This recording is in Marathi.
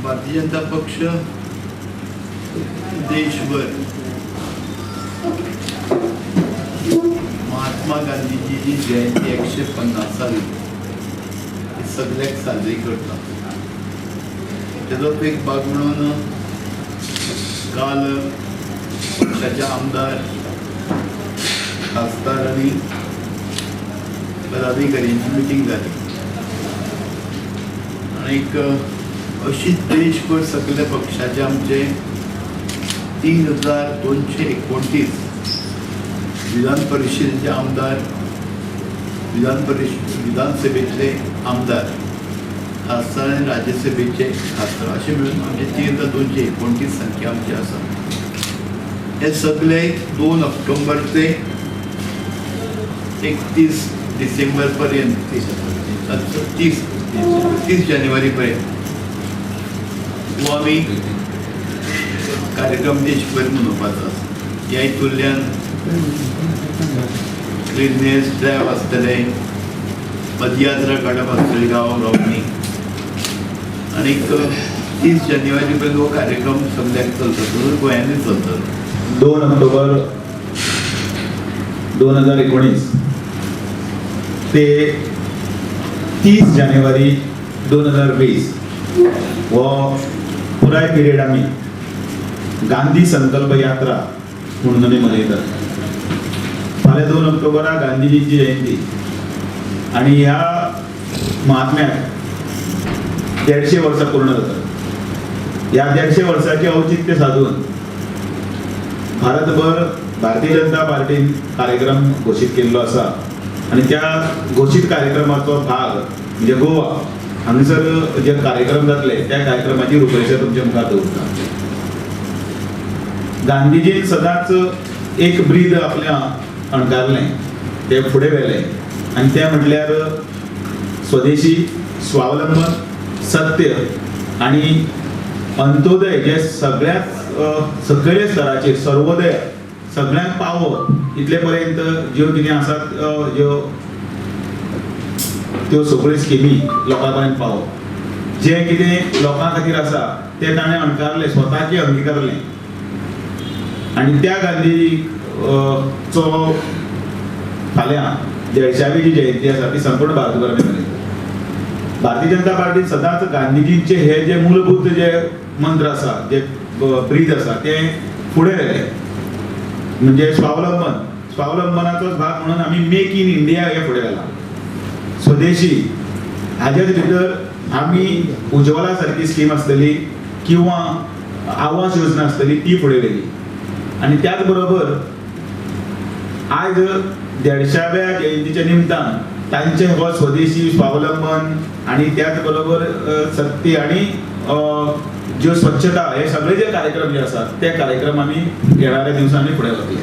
भारतीय जनता पक्ष देशभर महात्मा गांधीची जयंती 150वी सगळ्याक साजरी करता. त्याचोच एक भाग म्हणून काल पक्षाचे आमदार, खासदार आणि पदाधिकाऱ्यांची मिटिंग झाली आणि अशीच देशभर सगळ्या पक्षाचे आमचे 3229 विधान परिषदेचे आमदार, विधानसभेतले आमदार, खासदार आणि राज्यसभेचे खासदार असे मिळून आमचे 3229 संख्या आमची आसा. हे सगळे 2 ऑक्टोबर ते 31 डिसेंबर पर्यंत 30 जानेवारी पर्यंत हो आम्ही कार्यक्रम देशभर मनोवपाचो आसा. ह्या हितूंतल्यान क्लिननेस ड्रायव्ह आसतले, पदयात्रा काडप आसतली गांवांनी आनी 30 जानेवारी पर्यंत हो कार्यक्रम सगळ्याक चलतलो, गोंयांनी चलतलो. 2 ऑक्टोबर 2019 ते 30 जानेवारी 2020 हो पुराय पिरियड आम्ही गांधी संकल्प यात्रा म्हणून आम्ही मनयतात. फाल्यां 2 ऑक्टोबराक गांधीजीची जयंती आणि ह्या महात्म्याक 150 वर्सां पूर्ण जातात. ह्या 150 वर्सांचे औचित्य साधून भारतभर भारतीय जनता पार्टीन कार्यक्रम घोषित केल्लो आसा आणि त्या घोषित कार्यक्रमाचो भाग म्हणजे गोवा हांगसर जे कार्यक्रम जातले त्या कार्यक्रमाची रूपरेषा तुमच्या मुखार दवरता. गांधीजीन सदांच एक ब्रीद आपल्या अणकारलें, ते फुडें व्हेलें आणि ते म्हटल्यार स्वदेशी, स्वावलंबन, सत्य आणि अंत्योदय, जे सगळ्यात सकयल्या स्तराचेर सर्वोदय सगळ्यांक पावप इतले पर्यंत ज्यो कितें आसात त्यो सगळ्यो स्किमी लोकां पर्यंत पावप, जे कितें लोकां खातीर आसा ते ताणें अणकारलें, स्वताचे अंगीकारलें आणि त्या गांधीचो फाल्यां 150वी जी जयंती आसा ती संपूर्ण भारतभर आमी मनयतात. भारतीय जनता पार्टी सदांच गांधीजींचे हे जे मूलभूत जे मंत्र आसा, जे ब्रीद आसा ते फुडें व्हेले. म्हणजे स्वावलंबनाचोच भाग म्हणून आमी मेक इन इंडिया हे फुडें व्हेला. स्वदेशी हाजेच भितर आमी उज्ज्वला सारकी स्कीम आसतली किंवा आवास योजना आसतली ती फुडें व्हेली आणि त्याच बरोबर आज 150व्या जयंतीच्या निमतान तांचे हो स्वदेशी, स्वावलंबन आणि त्याच बरोबर सत्य आणि ज्यो स्वच्छता हे सगळे जे कार्यक्रम जे आसात ते कार्यक्रम आमी येणाऱ्या दिवसांनी फुडें व्हरतले.